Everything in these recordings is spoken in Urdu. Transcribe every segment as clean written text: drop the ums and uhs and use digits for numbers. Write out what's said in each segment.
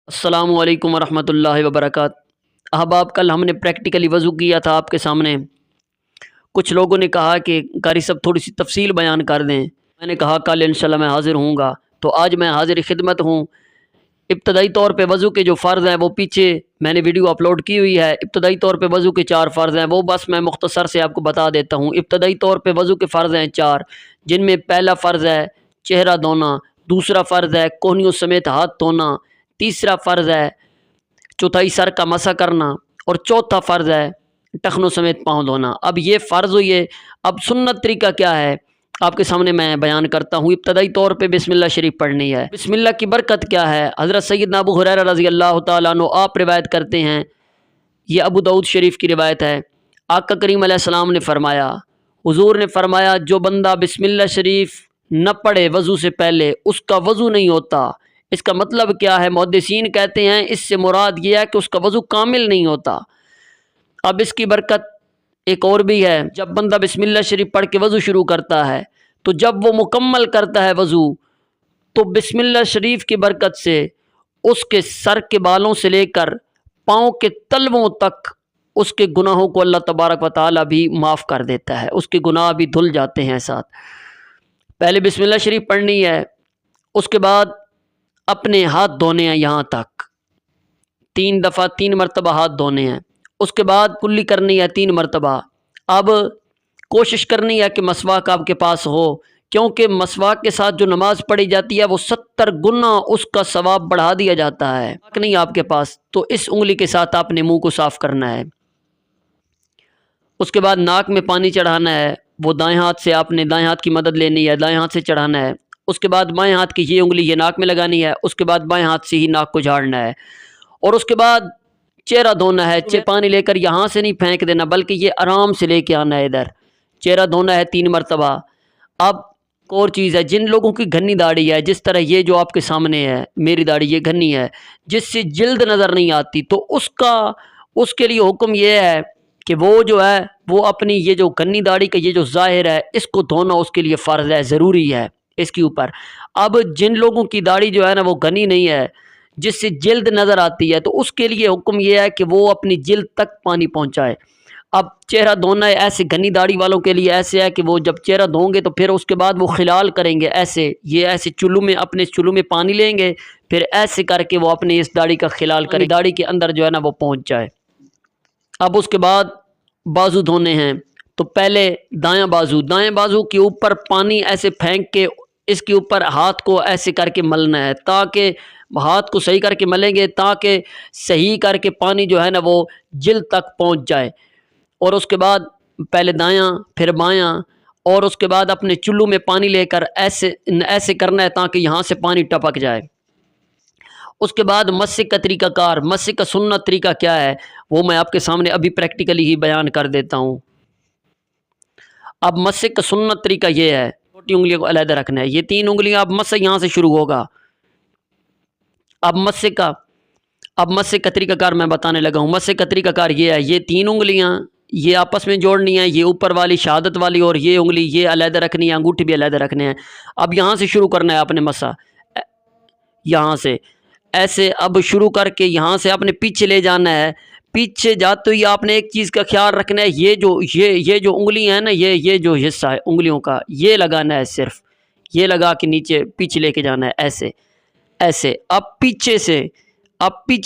السلام علیکم ورحمۃ اللہ وبرکاتہ۔ احباب، کل ہم نے پریکٹیکلی وضو کیا تھا آپ کے سامنے۔ کچھ لوگوں نے کہا کہ قاری صاحب تھوڑی سی تفصیل بیان کر دیں۔ میں نے کہا کل انشاءاللہ میں حاضر ہوں گا، تو آج میں حاضر خدمت ہوں۔ ابتدائی طور پہ وضو کے جو فرض ہیں وہ پیچھے میں نے ویڈیو اپلوڈ کی ہوئی ہے۔ ابتدائی طور پہ وضو کے 4 فرض ہیں، وہ بس میں مختصر سے آپ کو بتا دیتا ہوں۔ ابتدائی طور پہ وضو کے فرض ہیں 4، جن میں پہلا فرض ہے چہرہ دھونا، دوسرا فرض ہے کوہنیوں سمیت ہاتھ دھونا، تیسرا فرض ہے چوتھائی سر کا مسح کرنا، اور چوتھا فرض ہے ٹخنوں سمیت پاؤں دھونا۔ اب یہ فرض ہوئے، اب سنت طریقہ کیا ہے آپ کے سامنے میں بیان کرتا ہوں۔ ابتدائی طور پہ بسم اللہ شریف پڑھنی ہے۔ بسم اللہ کی برکت کیا ہے؟ حضرت سیدنا ابو ہریرہ رضی اللہ تعالیٰ عنہ آپ روایت کرتے ہیں، یہ ابو داؤد شریف کی روایت ہے، آقا کریم علیہ السلام نے فرمایا، حضور نے فرمایا، جو بندہ بسم اللہ شریف نہ پڑھے وضو سے پہلے اس کا وضو نہیں ہوتا۔ اس کا مطلب کیا ہے؟ محدثین کہتے ہیں اس سے مراد یہ ہے کہ اس کا وضو کامل نہیں ہوتا۔ اب اس کی برکت ایک اور بھی ہے، جب بندہ بسم اللہ شریف پڑھ کے وضو شروع کرتا ہے تو جب وہ مکمل کرتا ہے وضو، تو بسم اللہ شریف کی برکت سے اس کے سر کے بالوں سے لے کر پاؤں کے تلووں تک اس کے گناہوں کو اللہ تبارک و تعالی بھی معاف کر دیتا ہے، اس کے گناہ بھی دھل جاتے ہیں ساتھ۔ پہلے بسم اللہ شریف پڑھنی ہے، اس کے بعد اپنے ہاتھ دھونے ہیں یہاں تک 3 دفعہ 3 مرتبہ ہاتھ دھونے ہیں، اس کے بعد کلی کرنی ہے 3 مرتبہ۔ اب کوشش کرنی ہے کہ مسواک آپ کے پاس ہو، کیونکہ مسواک کے ساتھ جو نماز پڑھی جاتی ہے وہ 70 گنا اس کا ثواب بڑھا دیا جاتا ہے۔ نہیں آپ کے پاس تو اس انگلی کے ساتھ آپ نے منہ کو صاف کرنا ہے۔ اس کے بعد ناک میں پانی چڑھانا ہے، وہ دائیں ہاتھ سے آپ نے دائیں ہاتھ کی مدد لینی ہے، دائیں ہاتھ سے چڑھانا ہے۔ اس کے بعد بائیں ہاتھ کی یہ انگلی یہ ناک میں لگانی ہے، اس کے بعد بائیں ہاتھ سے ہی ناک کو جھاڑنا ہے، اور اس کے بعد چہرہ دھونا ہے۔ پانی لے کر یہاں سے نہیں پھینک دینا، بلکہ یہ آرام سے لے کے آنا ہے ادھر۔ چہرہ دھونا ہے 3 مرتبہ۔ اب ایک اور چیز ہے، جن لوگوں کی گھنی داڑھی ہے، جس طرح یہ جو آپ کے سامنے ہے میری داڑھی یہ گھنی ہے، جس سے جلد نظر نہیں آتی، تو اس کے لیے حکم یہ ہے کہ وہ جو ہے وہ اپنی یہ جو گھنی داڑھی کا یہ جو ظاہر ہے اس کو دھونا اس کے لیے فرض ہے، ضروری ہے اس کے اوپر۔ اب جن لوگوں کی داڑھی جو ہے نا وہ گھنی نہیں ہے، جس سے جلد نظر آتی ہے، تو اس کے لیے حکم یہ ہے کہ وہ اپنی جلد تک پانی پہنچائے۔ اب چہرہ دھونا ہے ایسے گھنی داڑھی والوں کے لیے ایسے ہے کہ وہ جب چہرہ دھوں گے تو پھر اس کے بعد وہ خلال کریں گے، ایسے یہ ایسے چلو میں اپنے چلو میں پانی لیں گے، پھر ایسے کر کے وہ اپنے اس داڑھی کا خلال کریں، داڑھی کے اندر جو ہے نا وہ پہنچ جائے۔ اب اس کے بعد بازو دھونے ہیں، تو پہلے دائیں بازو کے اوپر پانی ایسے پھینک کے اس کے اوپر ہاتھ کو ایسے کر کے ملنا ہے، تاکہ ہاتھ کو صحیح کر کے ملیں گے تاکہ صحیح کر کے پانی جو ہے نا وہ جلد تک پہنچ جائے۔ اور اس کے بعد پہلے دایاں پھر بایاں، اور اس کے بعد اپنے چلو میں پانی لے کر ایسے کرنا ہے تاکہ یہاں سے پانی ٹپک جائے۔ اس کے بعد مسح کا طریقہ کار، مسح کا سنت طریقہ کیا ہے وہ میں آپ کے سامنے ابھی پریکٹیکلی ہی بیان کر دیتا ہوں۔ اب مسح کا سنت طریقہ یہ ہے، چھوٹی انگلیوں کو علیحدہ رکھنا ہے، یہ 3 انگلیاں، اب مسح یہاں سے شروع ہوگا۔ اب مسح کا طریقہ کار میں بتانے لگا ہوں۔ مسح کا طریقہ کار یہ ہے، یہ 3 انگلیاں یہ آپس میں جوڑنی ہے، یہ اوپر والی شہادت والی اور یہ انگلی یہ علیحدہ رکھنی ہے، انگوٹھی بھی علیحدہ رکھنے ہیں۔ اب یہاں سے شروع کرنا ہے آپ نے مسح، یہاں سے ایسے اب شروع کر کے یہاں سے آپ نے پیچھے لے جانا ہے۔ پیچھے جاتے ہی آپ نے ایک چیز کا خیال رکھنا ہے، یہ جو انگلیاں ہیں نا، یہ جو حصہ ہے انگلیوں کا یہ لگانا ہے، صرف یہ لگا کے نیچے پیچھے لے کے جانا ہے، ایسے۔ اب پیچھے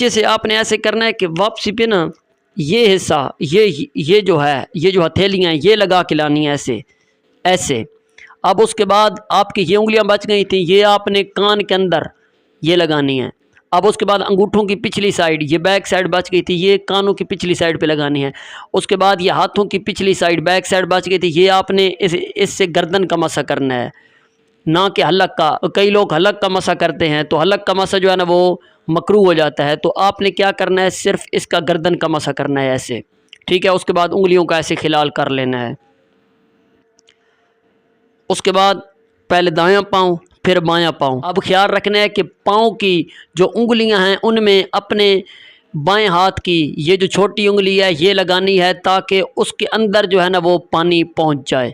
سے آپ نے ایسے کرنا ہے کہ واپسی پہ نا یہ حصہ یہ جو ہے یہ جو ہتھیلیاں ہیں یہ لگا کے لانی ہے، ایسے۔ اب اس کے بعد آپ کی یہ انگلیاں بچ گئی تھیں، یہ آپ نے کان کے اندر یہ لگانی ہے۔ اب اس کے بعد انگوٹھوں کی پچھلی سائڈ یہ بیک سائڈ بچ گئی تھی، یہ کانوں کی پچھلی سائڈ پہ لگانی ہے۔ اس کے بعد یہ ہاتھوں کی پچھلی سائڈ بیک سائڈ بچ گئی تھی، یہ آپ نے اس سے گردن کا مسح کرنا ہے، نہ کہ حلق کا۔ کئی لوگ حلق کا مسح کرتے ہیں تو حلق کا مسح جو ہے نا وہ مکروہ ہو جاتا ہے، تو آپ نے کیا کرنا ہے، صرف اس کا گردن کا مسح کرنا ہے ایسے، ٹھیک ہے۔ اس کے بعد انگلیوں کا ایسے خلال کر لینا ہے۔ اس کے بعد پہلے دایاں پاؤں پھر بایاں پاؤں۔ اب خیال رکھنا ہے کہ پاؤں کی جو انگلیاں ہیں ان میں اپنے بائیں ہاتھ کی یہ جو چھوٹی انگلی ہے یہ لگانی ہے تاکہ اس کے اندر جو ہے نا وہ پانی پہنچ جائے۔